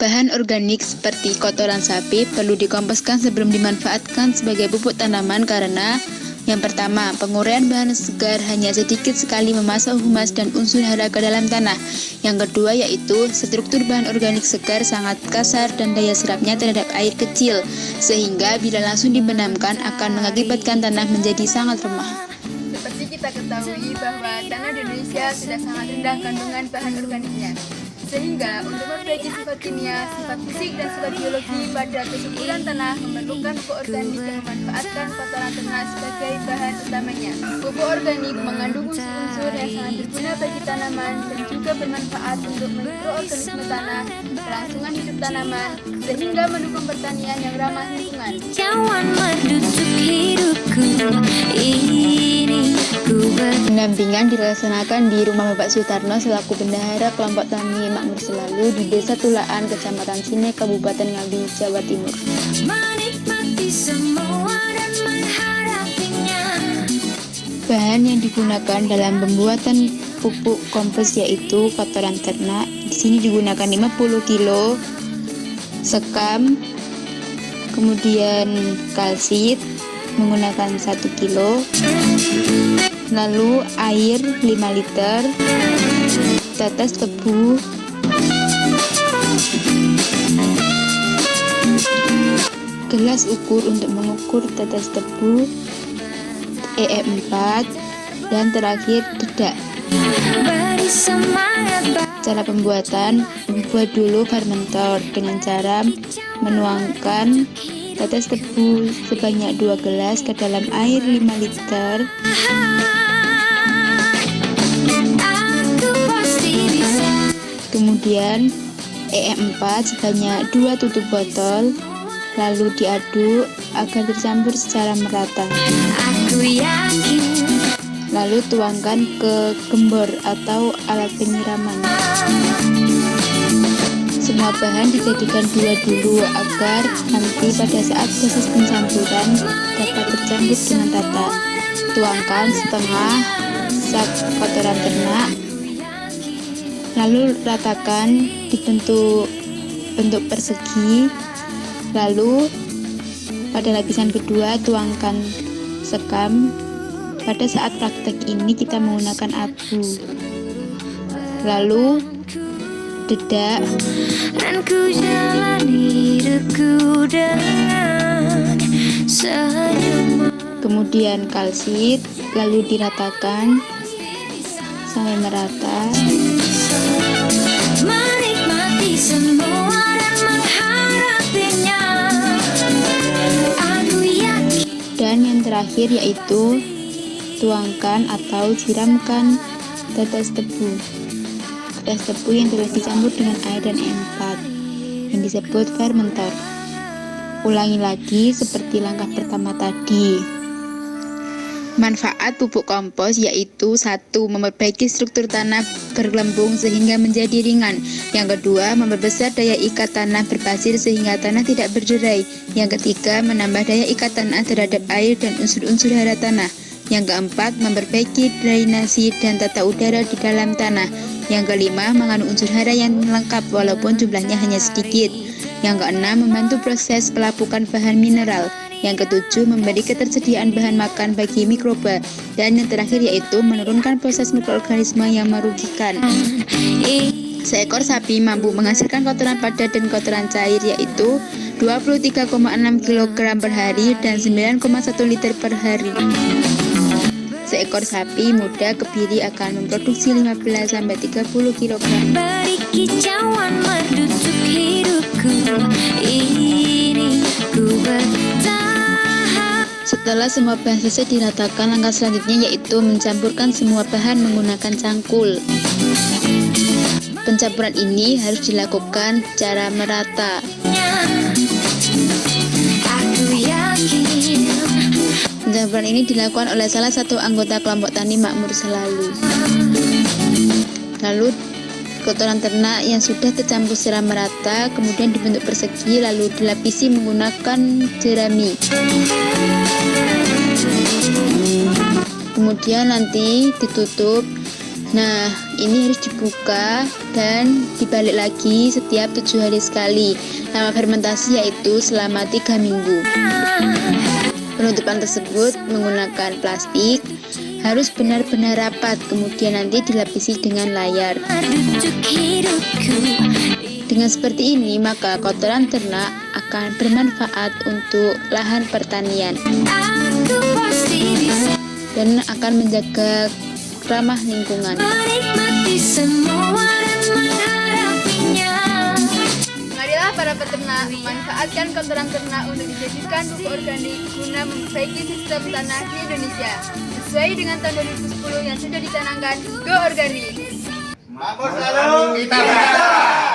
Bahan organik seperti kotoran sapi perlu dikomposkan sebelum dimanfaatkan sebagai pupuk tanaman karena yang pertama, penguraian bahan segar hanya sedikit sekali memasuk humas dan unsur hara ke dalam tanah. Yang kedua yaitu struktur bahan organik segar sangat kasar dan daya serapnya terhadap air kecil, sehingga bila langsung dibenamkan akan mengakibatkan tanah menjadi sangat lemah. Seperti kita ketahui bahwa tanah di Indonesia sudah sangat rendah kandungan bahan organiknya. Sehingga untuk memperbaiki sifat kimia, sifat fisik, dan sifat biologi pada kesuburan tanah memerlukan pupuk organik yang memanfaatkan kotoran ternak sebagai bahan utamanya. Pupuk organik mengandung unsur-unsur yang sangat berguna bagi tanaman dan juga bermanfaat untuk mikroorganisme tanah, kelangsungan hidup tanaman, sehingga mendukung pertanian yang ramah lingkungan. Pendampingan dilaksanakan di rumah Bapak Sutarno selaku bendahara kelompok tani Makmur Selalu di Desa Tulaan, Kecamatan Sine, Kabupaten Ngawi, Jawa Timur. Bahan yang digunakan dalam pembuatan pupuk kompos yaitu kotoran ternak. Di sini digunakan 50 kilo sekam, kemudian kalsit menggunakan 1 kilo, lalu air 5 liter, tetes tebu, gelas ukur untuk mengukur tetes tebu, EE4, dan terakhir dedak. Cara pembuatan: buat dulu fermentor dengan cara menuangkan tetes tebu sebanyak 2 gelas ke dalam air 5 liter. Kemudian EE4 sebanyak 2 tutup botol, lalu diaduk agar tercampur secara merata. Lalu tuangkan ke gembor atau alat penyiraman. Semua bahan dijadikan dua dulu agar nanti pada saat proses pencampuran dapat tercampur dengan rata. Tuangkan setengah sak kotoran ternak, lalu ratakan dibentuk bentuk persegi. Lalu pada lapisan kedua tuangkan sekam. Pada saat praktek ini kita menggunakan abu. Lalu dedak, kemudian kalsit, lalu diratakan sampai merata. Dan yang terakhir yaitu tuangkan atau siramkan tetes tebu. Tetes tebu yang telah dicampur dengan air dan E4 yang disebut fermentor. Ulangi lagi seperti langkah pertama tadi. Manfaat pupuk kompos yaitu 1. Memperbaiki struktur tanah bergelembung sehingga menjadi ringan. Yang kedua, memperbesar daya ikat tanah berpasir sehingga tanah tidak berderai. Yang ketiga, menambah daya ikat tanah terhadap air dan unsur-unsur hara tanah. Yang keempat, memperbaiki drainasi dan tata udara di dalam tanah. Yang kelima, mengandung unsur hara yang lengkap walaupun jumlahnya hanya sedikit. Yang keenam, membantu proses pelapukan bahan mineral. Yang ketujuh, memberi ketersediaan bahan makan bagi mikroba. Dan yang terakhir yaitu menurunkan proses mikroorganisme yang merugikan. Seekor sapi mampu menghasilkan kotoran padat dan kotoran cair yaitu 23,6 kg per hari dan 9,1 liter per hari. Seekor sapi muda kebiri akan memproduksi 15-30 kg. Setelah semua bahan selesai diratakan, langkah selanjutnya yaitu mencampurkan semua bahan menggunakan cangkul. Pencampuran ini harus dilakukan secara merata. Pencampuran ini dilakukan oleh salah satu anggota kelompok tani Makmur Selalu. Lalu kotoran ternak yang sudah tercampur secara merata kemudian dibentuk persegi lalu dilapisi menggunakan jerami. Kemudian nanti ditutup Nah, ini harus dibuka dan dibalik lagi setiap 7 hari sekali. Lama fermentasi yaitu selama 3 minggu. Penutupan tersebut menggunakan plastik, harus benar-benar rapat, kemudian nanti dilapisi dengan layar. Dengan seperti ini, maka kotoran ternak akan bermanfaat untuk lahan pertanian dan akan menjaga ramah lingkungan. Marilah para peternak memanfaatkan kotoran ternak untuk dijadikan pupuk organik guna memperbaiki sistem tanah di Indonesia sesuai dengan tahun 2010 yang sudah dicanangkan Go Organik. Makmur selalu kita bersama.